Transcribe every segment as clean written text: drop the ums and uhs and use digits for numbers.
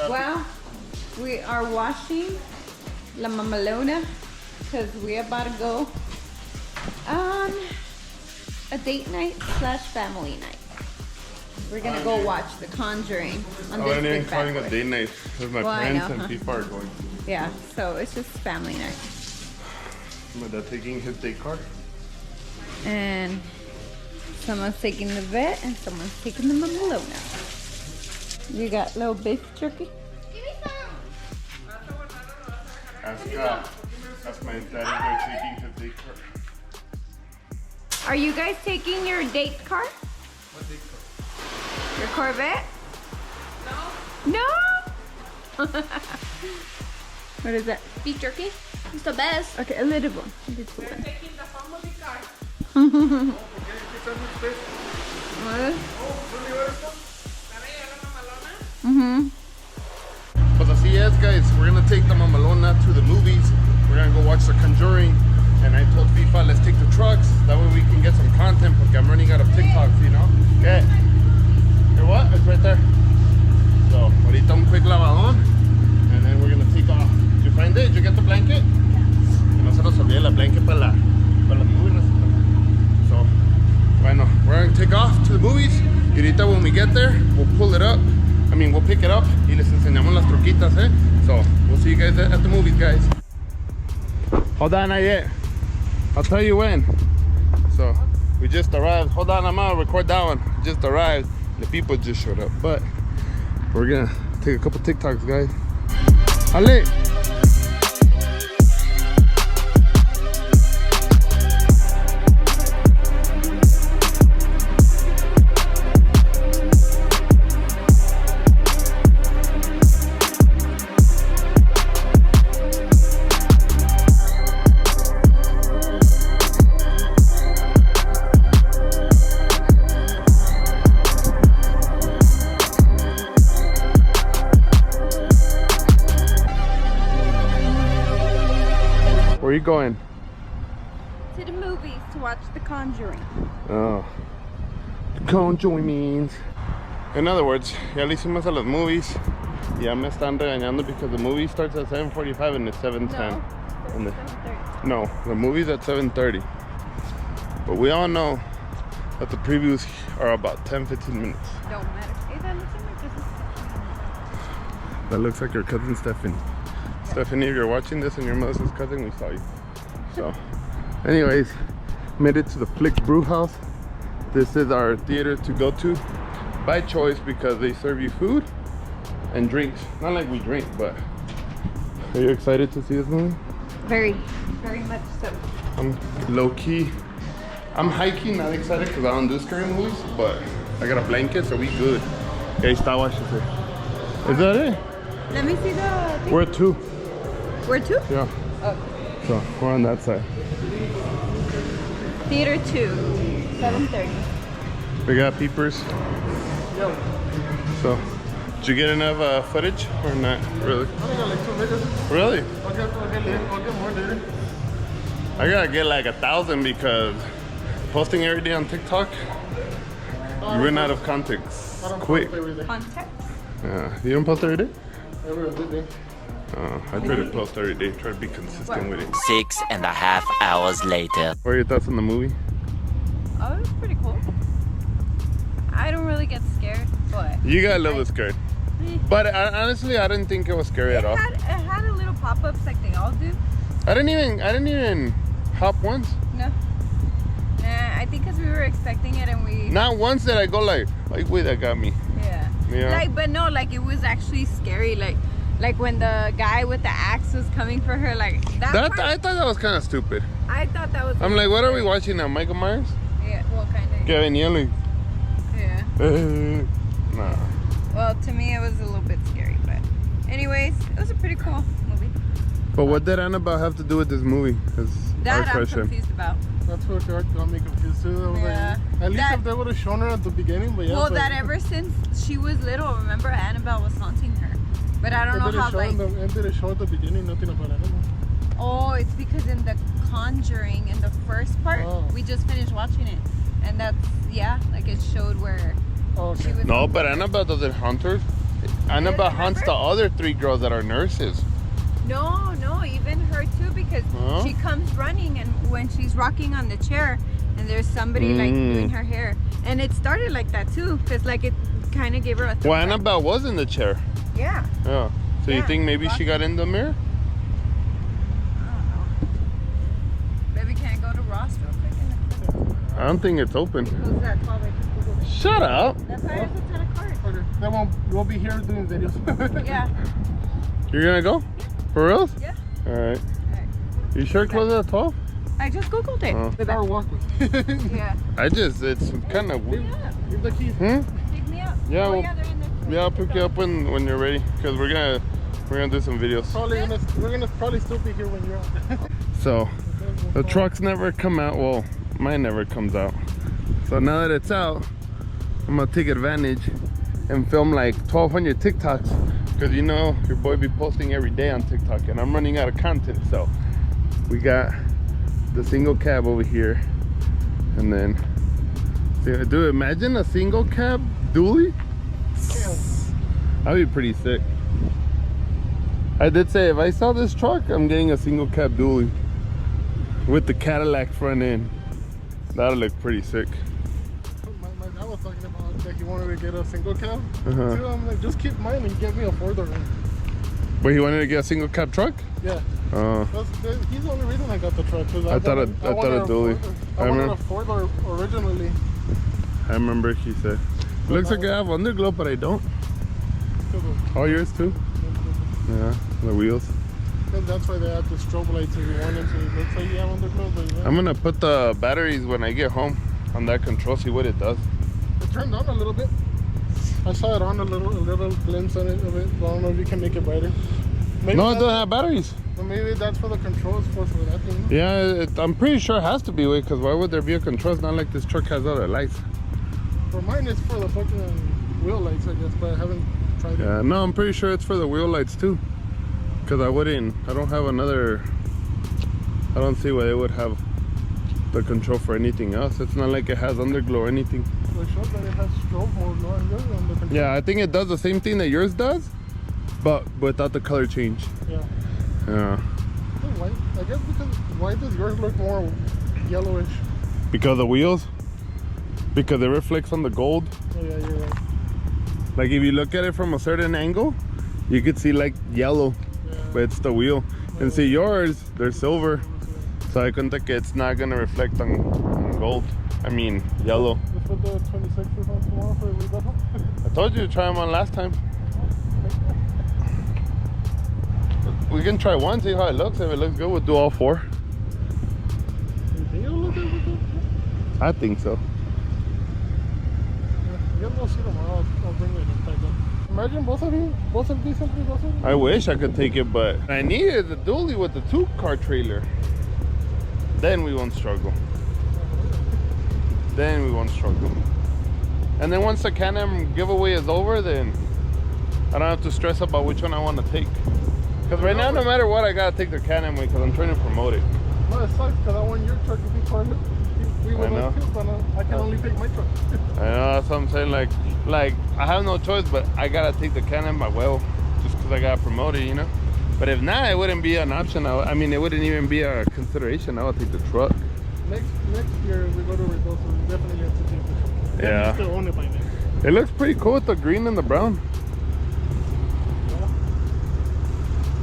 Well, we are washing La Mamalona because we're about to go on a date night slash family night. We're gonna go watch The Conjuring on this big fat calling a date night with my friends and people are going. Yeah, so it's just family night. My dad taking his date card. And someone's taking the vet and someone's taking the Mamalona. You got little beef jerky? Give me some. Ask my dad if they're taking his date card. Are you guys taking your date card? What date card? Your Corvette? No. No? What is that? Beef jerky. It's the best. Okay, a little one. This We're one. taking the family card. Pues así es, guys. We're gonna take the Mamalona to the movies. We're gonna go watch The Conjuring. And I told FIFA, let's take the trucks. That way we can get some content porque I'm running out of TikToks, you know? Okay. Here what? It's right there. So, ahorita un quick lavadón. And then we're gonna take off. Did you find it? Did you get the blanket? Que no se nos olvide la blanket para la movie. So, bueno, we're gonna take off to the movies. Y ahorita when we get there, we'll pull it up. I mean, we'll pick it up y les enseñamos las truquitas, eh? So, we'll see you guys at the movies, guys. Hold on, not yet. I'll tell you when. So, we just arrived. Hold on, I'm out. Record that one. Just arrived. The people just showed up. But, we're gonna take a couple TikToks, guys. Ale! Where are you going? To the movies to watch The Conjuring. Oh. Conjuring means. In other words, ya le hicimos a los movies. Ya me están regañando because the movie starts at 7:45 and it's 7:10. No, the movie's at 7:30. But we all know that the previews are about 10-15 minutes. Don't matter. Hey, that looks like this is... That looks like your cousin Stephanie. Stephanie, if you're watching this and your mother's cousin, we saw you. So, anyways, made it to the Flick Brew House. This is our theater to go to by choice because they serve you food and drinks. Not like we drink, but are you excited to see this movie? Very, very much so. I'm low-key. I'm high-key not excited because I don't do scary movies, but I got a blanket, so we good. Okay, está, watch this. Is that it? Let me see the thing. We're at 2. Where to? Yeah. Oh. So we're on that side. Theater 2, 7:30. We got peepers. Yeah. So, did you get enough footage or not? Really? I only got like 2 videos. Really? I'll get more later. I gotta get like 1,000 because posting every day on TikTok, you run out of context I don't quick. post every day. Context? Yeah. You don't post every day? Every day. I try to post every day. Try to be consistent with it. 6.5 hours later. What are your thoughts on the movie? Oh, it was pretty cool. I don't really get scared, but... You got a little bit scared. But honestly, I didn't think it was scary at all. It had a little pop-ups like they all do. I didn't even hop once. No. Nah, I think because we were expecting it and we... Not once did I go like wait, that got me. Yeah. Yeah. Like, but no, like it was actually scary. Like when the guy with the axe was coming for her, like that part, I thought that was kind of stupid. I thought that was... I'm like, what are we watching now? Michael Myers? Yeah, well, kind of. Que venía like... Yeah. Nah. Well, to me, it was a little bit scary, but anyways, it was a pretty cool movie. But what did Annabelle have to do with this movie? Is our That I'm question. confused about. That's what got me confused too. I was Yeah. like, at least That- if they would have shown her at the beginning, but yeah. Well, but that ever since she was little, remember Annabelle was haunting her. But I don't know how, like... It didn't show at the beginning nothing about Annabelle. Oh, it's because in The Conjuring, in the first part, we just finished watching it. And that's, yeah, like it showed where Oh, okay. she was... No, but Annabelle doesn't haunt her. Annabelle haunts the other 3 girls that are nurses. No, even her too, because Huh? she comes running, and when she's rocking on the chair, and there's somebody like doing her hair, and it started like that too, because like it kind of gave her a Well, threat. Annabelle was in the chair. Yeah. Yeah. So you Yeah, think maybe she got in the mirror? I don't know. Maybe can I go to Ross real quick? I don't think it's open. Close that 12. I just Googled it. Shut up. That's why there's a ton of cars. Okay. That won't. We'll be here doing videos. Yeah. You're gonna go? For real? Yeah. All right. Alright. You sure close at 12? I just Googled it. Oh. Or walk with. Yeah. It's kind of weird. Leave the keys. Pick me up. Yeah, Oh, well, yeah, they're in there. Yeah, I'll pick you up when you're ready, because we're gonna do some videos. We're gonna probably still be here when you're out. So the trucks never come out. Well, mine never comes out. So now that it's out, I'm gonna take advantage and film like 1,200 TikToks, because you know your boy be posting every day on TikTok, and I'm running out of content. So we got the single cab over here, and then dude, imagine a single cab dually. That'd be pretty sick. I did say if I saw this truck, I'm getting a single cab dually with the Cadillac front end. That'll look pretty sick. My dad was talking about that he wanted to get a single cab. Uh-huh. So I'm like, just keep mine and get me a 4-door. But he wanted to get a single cab truck? Yeah. He's the only reason I got the truck. Cause I thought a dually. I wanted a 4-door originally. I remember he said. Looks like I have underglow, but I don't. All yours too? Yeah, the wheels. And that's why they have the strobe lights if you wanted to. It looks like you have underglow, but yeah. I'm gonna put the batteries when I get home on that control, see what it does. It turned on a little bit. I saw it on a little glimpse on it of it. But I don't know if you can make it brighter. Maybe No, it doesn't have batteries. Maybe that's for the controls for that thing. Yeah, I'm pretty sure it has to be, because why would there be a control? It's not like this truck has other lights. For mine, it's for the fucking wheel lights, I guess, but I haven't tried it. Yeah, no, I'm pretty sure it's for the wheel lights too. Because I don't have another, I don't see why they would have the control for anything else. It's not like it has underglow or anything. Well, it shows that it has strobe mode, no, on the control. Yeah, I think it does the same thing that yours does, but without the color change. Yeah. Yeah. White. I guess because why does yours look more yellowish? Because the wheels? Because it reflects on the gold. Oh yeah, you're right. Like if you look at it from a certain angle, you could see like yellow, but it's the wheel. And see yours, they're silver. So I couldn't think it's not gonna reflect on gold. I mean yellow. Let's put the 26s on tomorrow for a rebuttal. I told you to try them on last time. We can try one, see how it looks. If it looks good, we'll do all 4. You think it'll look good with it? I think so. Yeah, we'll see tomorrow. I'll bring it in tight up. Imagine both of these simply both of them. I wish I could take it, but I needed the dually with the 2-car trailer. Then we won't struggle. Then we won't struggle. And then once the Can-Am giveaway is over, then I don't have to stress about which one I want to take. Because right now, no matter what, I gotta take the Can-Am way because I'm trying to promote it. No, it sucks because I want your truck to be part of it. We were know. those two, but I can only take my truck. I know, that's what I'm saying. Like I have no choice, but I gotta take the Can-Am by well, just because I gotta promote it, you know. But if not, it wouldn't be an option. I mean, it wouldn't even be a consideration. I would take the truck. Next year, we go to Redoso, we definitely have to take the truck. Yeah. We still own it by then. It looks pretty cool with the green and the brown.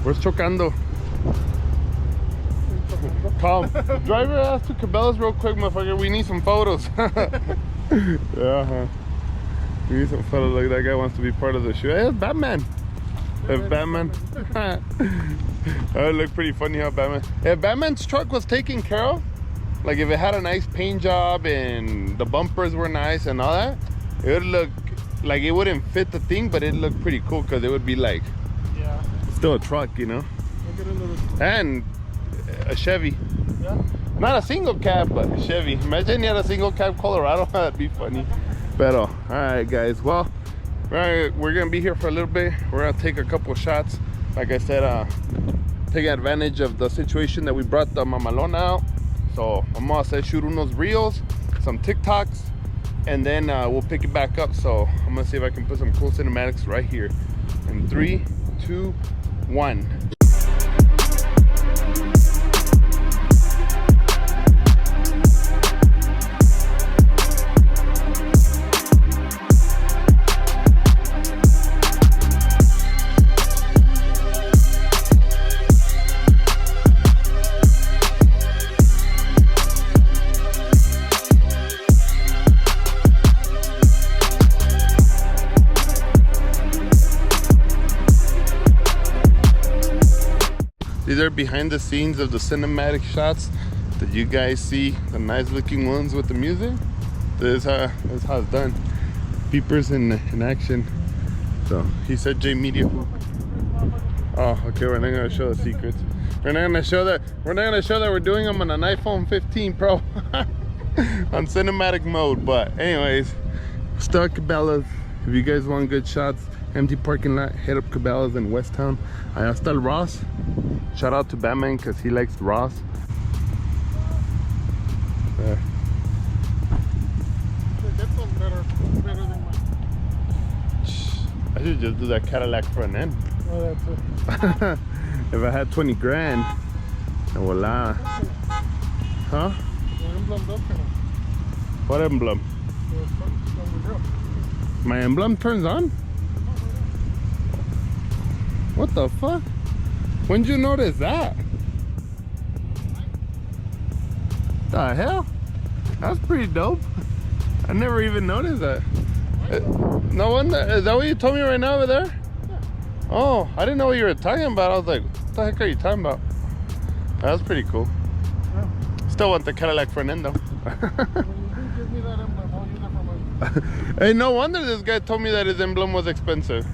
Where's Chocando? Calm. Driver ass to Cabela's real quick, motherfucker. We need some photos. Yeah, huh? We need some photos. Like that guy wants to be part of the show. Hey, it's Batman. If Batman. That would look pretty funny how Batman. If Batman's truck was taken care of, like if it had a nice paint job and the bumpers were nice and all that, it would look like it wouldn't fit the thing, but it'd look pretty cool because it would be like still a truck, you know. And a Chevy. Yeah. Not a single cab, but a Chevy. Imagine you had a single cab Colorado. That'd be funny. But all right, guys. Well, we're gonna be here for a little bit. We're gonna take a couple shots. Like I said, take advantage of the situation that we brought the Mamalona out. So I'm gonna say shoot unos reels, some TikToks, and then we'll pick it back up. So I'm gonna see if I can put some cool cinematics right here. In 3, 2, 1. These are behind the scenes of the cinematic shots that you guys see, the nice looking ones with the music. This is how it's done. Peepers in action. So he said J Media. Oh, okay, we're not gonna show the secrets. We're not gonna show that we're doing them on an iPhone 15 Pro on cinematic mode. But anyways, still at Cabela's. If you guys want good shots, empty parking lot, hit up Cabela's in West Town. Allá está el Ross. Shout out to Batman because he likes Ross. There. I should just do that Cadillac front end. Oh, that's it. If I had 20 grand, voila. Huh? What emblem? My emblem turns on? What the fuck? When did you notice that? The hell? That's pretty dope. I never even noticed that. No wonder. Is that what you told me right now over there? Oh, I didn't know what you were talking about. I was like, what the heck are you talking about? That's pretty cool. Still want the Cadillac front end though. Hey, no wonder this guy told me that his emblem was expensive.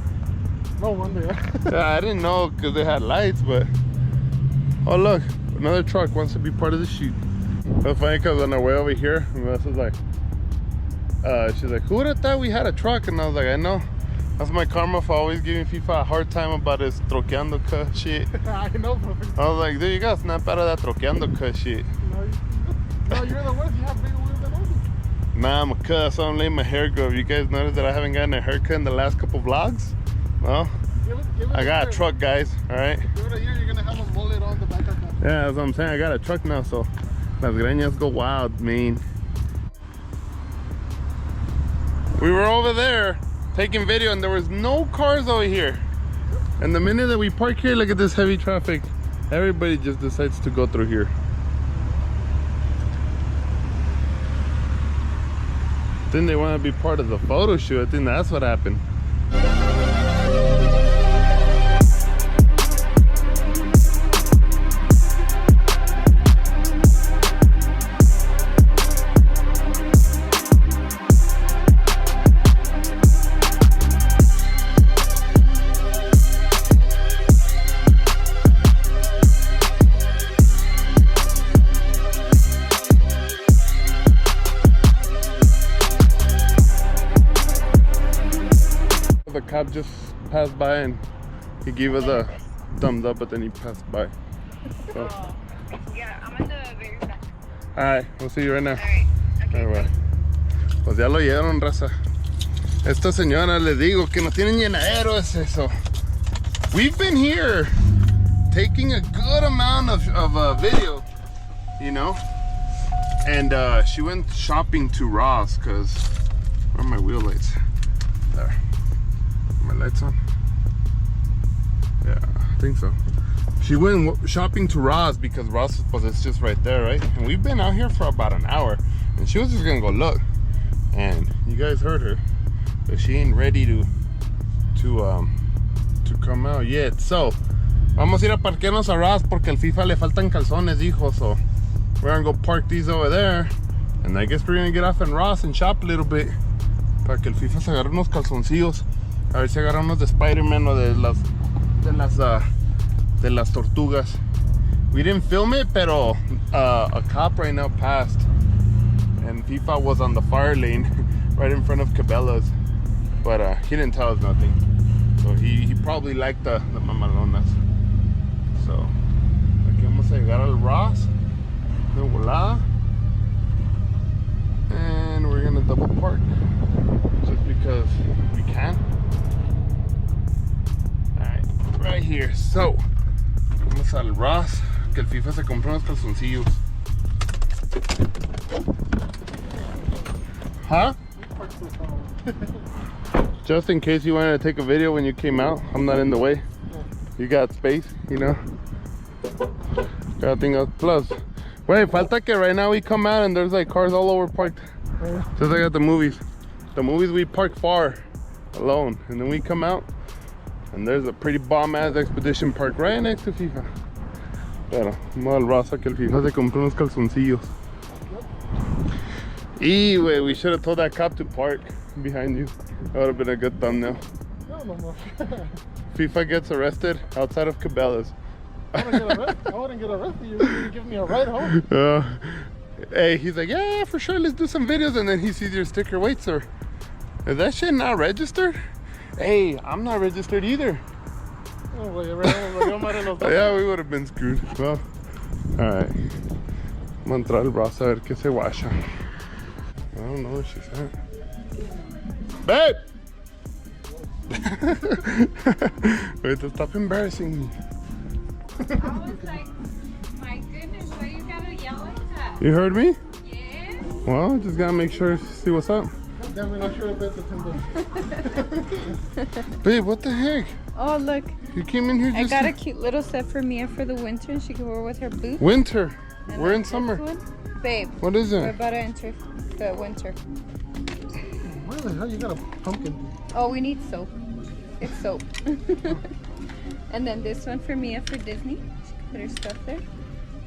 No wonder. Yeah, I didn't know because they had lights, but oh look, another truck wants to be part of the shoot. That's funny because on our way over here, Vanessa was like, she's like, who would have thought we had a truck? And I was like, I know. That's my karma for always giving FIFA a hard time about his troqueando shit. I know, bro. I was like, dude, you gotta snap out of that troqueando shit. No, you're the worst. You have bigger wheels than I do. Nah, I'm a cuss. I'm letting my hair grow. Have you guys noticed that I haven't gotten a haircut in the last couple vlogs? Well, Give it I got a truck, guys. All right. Give it a year, you're gonna have a mullet on the back of that. Yeah, that's what I'm saying. I got a truck now, so las greñas go wild, man. We were over there taking video, and there was no cars over here. And the minute that we park here, look at this heavy traffic. Everybody just decides to go through here. I think they want to be part of the photo shoot. I think that's what happened. The cop just passed by and he gave us a thumbs up, but then he passed by. So. Yeah, I'm at the very back. Alright, we'll see you right now. Alright, okay. Alright. Pues ya lo llegaron, raza. Esta señora, les digo que no tienen llenadero, es eso. We've been here taking a good amount of video, you know, and she went shopping to Ross because where are my wheel lights? There. My lights on? Yeah, I think so. She went shopping to Ross because Ross was it's just right there, right? And we've been out here for about an hour, and she was just gonna go look. And you guys heard her, but she ain't ready to come out yet. So vamos a ir a parquearnos a Ross porque al FIFA le faltan calzones, dijo. So we're gonna go park these over there, and I guess we're gonna get off in Ross and shop a little bit para que el FIFA se agarre unos calzoncillos. A ver si agarra unos de Spider-Man o de las tortugas. We didn't film it, pero a cop right now passed, and FIFA was on the fire lane right in front of Cabela's, but he didn't tell us nothing. So he probably liked the mamalonas. So aquí vamos a llegar al Ross de volada, and we're gonna double park just because we can. right here. So, vamos al Ross, que el FIFA se compró unos calzoncillos. Huh? Just in case you wanted to take a video when you came out, I'm not in the way. You got space, you know? Got everything else. Plus, wait, falta que right now we come out and there's like cars all over parked. Just like at the movies. The movies we park far alone, and then we come out and there's a pretty bomb ass expedition park right next to FIFA. Pero, vamos al Raza que el FIFA se compró unos calzoncillos. Y wey, we should have told that cop to park behind you. That would have been a good thumbnail. No. FIFA gets arrested outside of Cabela's. I wouldn't get arrested. You wouldn't give me a ride home. Hey, he's like, yeah, for sure, let's do some videos. And then he sees your sticker. Wait, sir, is that shit not registered? Hey, I'm not registered either. Oh, well, Yeah, we would have been screwed. Well, alright. Vamos a entrar al brazo a ver qué se guacha. I don't know where she's at. Babe! Wait, stop embarrassing me. I was like, my goodness, why you gotta yell like that? You heard me? Yeah. Well, just gotta make sure, see what's up. Then we're not sure about the timber. Babe, what the heck? Oh, look. You came in here I just got a cute little set for Mia for the winter, and she can wear with her boots. Winter. And We're then in this summer. one. Babe, What is we're it? about to enter the winter. Why the hell you got a pumpkin? Oh, we need soap. It's soap. And then this one for Mia for Disney. She can put her stuff there.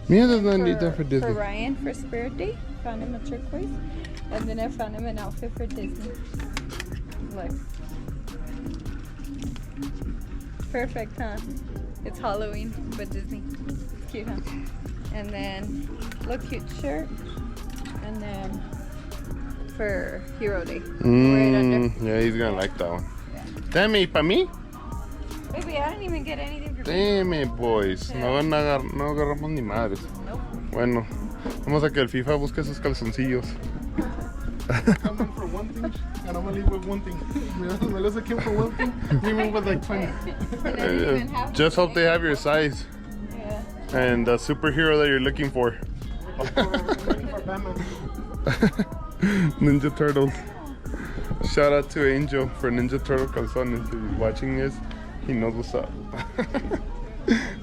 Mia does not need that for Disney. For Ryan for Spirit Day. Found him a turquoise. And then I found him an outfit for Disney. Look. Perfect, huh? It's Halloween, but Disney. It's cute, huh? And then, look, cute shirt. And then for Hero Day. Right under. Yeah, he's gonna like that one. Damn it, ¿para mí? Baby, I didn't even get anything for me. Damn it, boys. No agarramos ni madres. Nope. Bueno, vamos a que el FIFA busque sus calzoncillos. I'm in for one thing, and I'm gonna leave with one thing. Melissa came for one thing, leaving with like 20. And I didn't even have Just hope they have your size Yeah. and the superhero that you're looking for. I'm looking for Batman. Ninja Turtles. Shout out to Angel for Ninja Turtle calzones. If he's watching this, he knows what's up.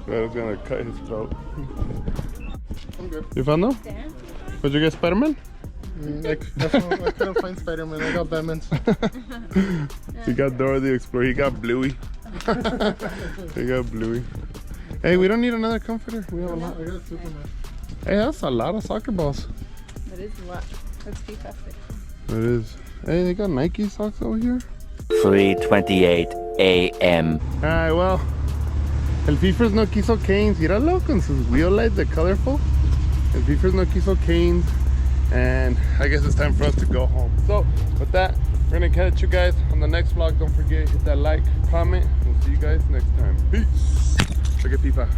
But I was gonna cut his throat. I'm good. You found them? Damn. Did you get Spider-Man? I couldn't find Spider-Man. I got Batman's. He got Dora the Explorer. He got Bluey. He got Bluey. Hey, we don't need another comforter. We have a lot. I got Superman. Hey, that's a lot of soccer balls. That is a lot. Let's be perfect. It is. Hey, they got Nike socks over here. 3:28 a.m. Alright, well, el Fifers no quiso canes. Míralo con sus wheel lights, they're colorful. El Fifers no quiso canes. And I guess it's time for us to go home. So, with that, we're gonna catch you guys on the next vlog. Don't forget, hit that like, comment. We'll see you guys next time. Peace. Look at FIFA.